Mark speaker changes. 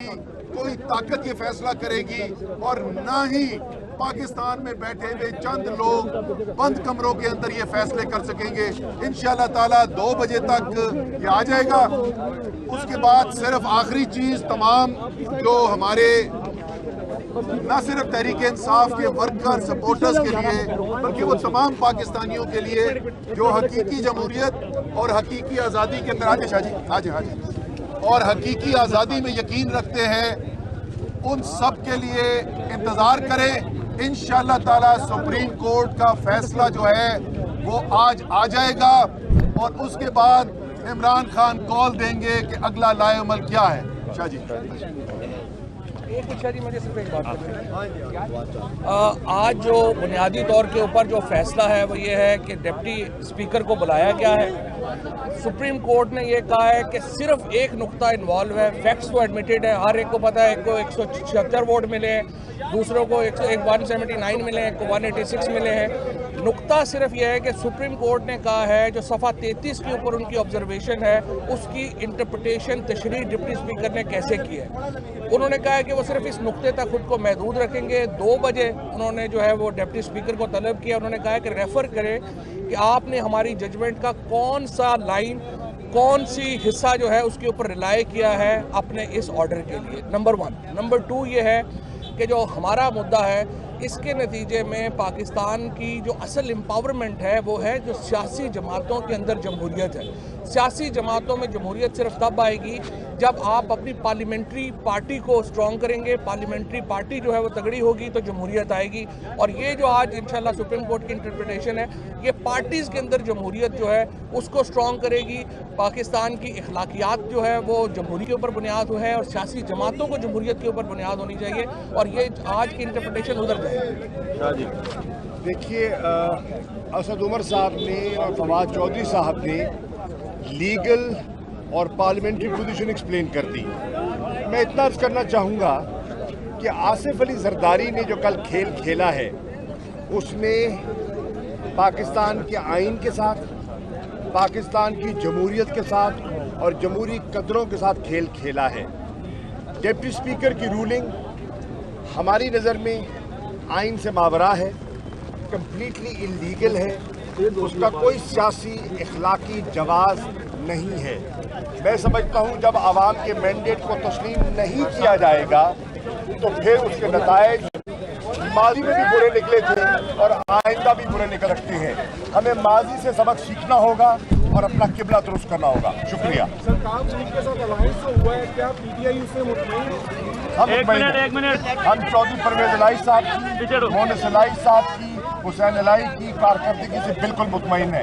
Speaker 1: कोई ताकत ये फैसला करेगी और ना ही पाकिस्तान में बैठे हुए चंद लोग बंद कमरों के अंदर ये फैसले कर सकेंगे। इंशाअल्लाह ताला 2 बजे तक ये आ जाएगा। उसके बाद सिर्फ आखिरी चीज, तमाम जो हमारे न सिर्फ तहरीक इंसाफ के वर्कर सपोर्टर्स के लिए बल्कि वो तमाम पाकिस्तानियों के लिए जो हकीकी जमहूरियत और हकीकी आज़ादी के अंदर हाजी और हकीकी आज़ादी में यकीन रखते हैं, उन सब के लिए इंतज़ार करें। इंशाअल्लाह ताला सुप्रीम कोर्ट का फैसला जो है वो आज आ जाएगा और उसके बाद इमरान खान कॉल देंगे कि अगला लाएअमल क्या है। शाह जी
Speaker 2: मुझे सिर्फ एक बात करनी है। आज जो बुनियादी तौर के ऊपर जो फैसला है वो ये है कि डिप्टी स्पीकर को बुलाया गया है। सुप्रीम कोर्ट ने ये कहा है कि सिर्फ एक नुक्ता इन्वॉल्व है, फैक्ट्स तो एडमिटेड है, हर एक को पता है, एक को 176 वोट मिले हैं, दूसरों को 179 मिले हैं, एक को 186 मिले हैं। नुक्ता सिर्फ यह है कि सुप्रीम कोर्ट ने कहा है जो सफ़ा 33 के ऊपर उनकी ऑब्जर्वेशन है उसकी इंटरप्रिटेशन तशरीह डिप्टी स्पीकर ने कैसे की है। उन्होंने कहा है कि वो सिर्फ इस नुक्ते तक खुद को महदूद रखेंगे। 2 बजे उन्होंने जो है वो डिप्टी स्पीकर को तलब किया। उन्होंने कहा है कि रेफ़र करें कि आपने हमारी जजमेंट का कौन सा लाइन, कौन सी हिस्सा जो है उसके ऊपर रिलाई किया है अपने इस ऑर्डर के लिए। नंबर 1। नंबर 2 ये है कि जो हमारा मुद्दा है इसके नतीजे में पाकिस्तान की जो असल एम्पावरमेंट है वो है जो सियासी जमातों के अंदर जमहूरियत है। सियासी जमातों में जमहूरियत सिर्फ तब आएगी जब आप अपनी पार्लियामेंट्री पार्टी को स्ट्रॉन्ग करेंगे, पार्लियामेंट्री पार्टी जो है वो तगड़ी होगी तो जमहूरियत आएगी। और ये जो आज इंशाल्लाह सुप्रीम कोर्ट की इंटरप्रिटेशन है ये पार्टीज़ के अंदर जमहूरियत जो है उसको स्ट्रॉन्ग करेगी। पाकिस्तान की अखलाकियात जो है वो जमहूरी के ऊपर बुनियाद है और सियासी जमातों को जमहूरियत के ऊपर बुनियाद होनी चाहिए और ये आज की इंटरप्रिटेशन उधर जाएगी।
Speaker 3: देखिए, असद उमर साहब ने और फवाद चौधरी साहब ने लीगल और पार्लियामेंट्री पोजीशन एक्सप्लेन कर दी। मैं इतना अर्ज करना चाहूँगा कि आसिफ अली जरदारी ने जो कल खेल खेला है उसने पाकिस्तान के आइन के साथ, पाकिस्तान की जमहूरियत के साथ और जमहूरी कदरों के साथ खेल खेला है। डिप्टी स्पीकर की रूलिंग हमारी नज़र में आइन से मावरा है, कम्प्लीटली इलीगल है, उसका कोई सियासी इखलाकी जवाज़ नहीं है। मैं समझता हूँ जब आवाम के मैंडेट को तस्लीम नहीं किया जाएगा तो फिर उसके नताइज माजी में भी बुरे निकले थे और आइंदा भी बुरे निकल सकते हैं। हमें माजी से सबक सीखना होगा और अपना किबला दुरुस्त करना होगा। शुक्रिया।
Speaker 4: सरकार के साथ अलायंस हुआ है, क्या पीटीआई उससे मुतमईन है?
Speaker 3: हम चौधरी परवेज इलाही साहब की, मोहन इलाही साहब की, हुसैन इलाही की कारकर्दगी से बिल्कुल मुतमईन है।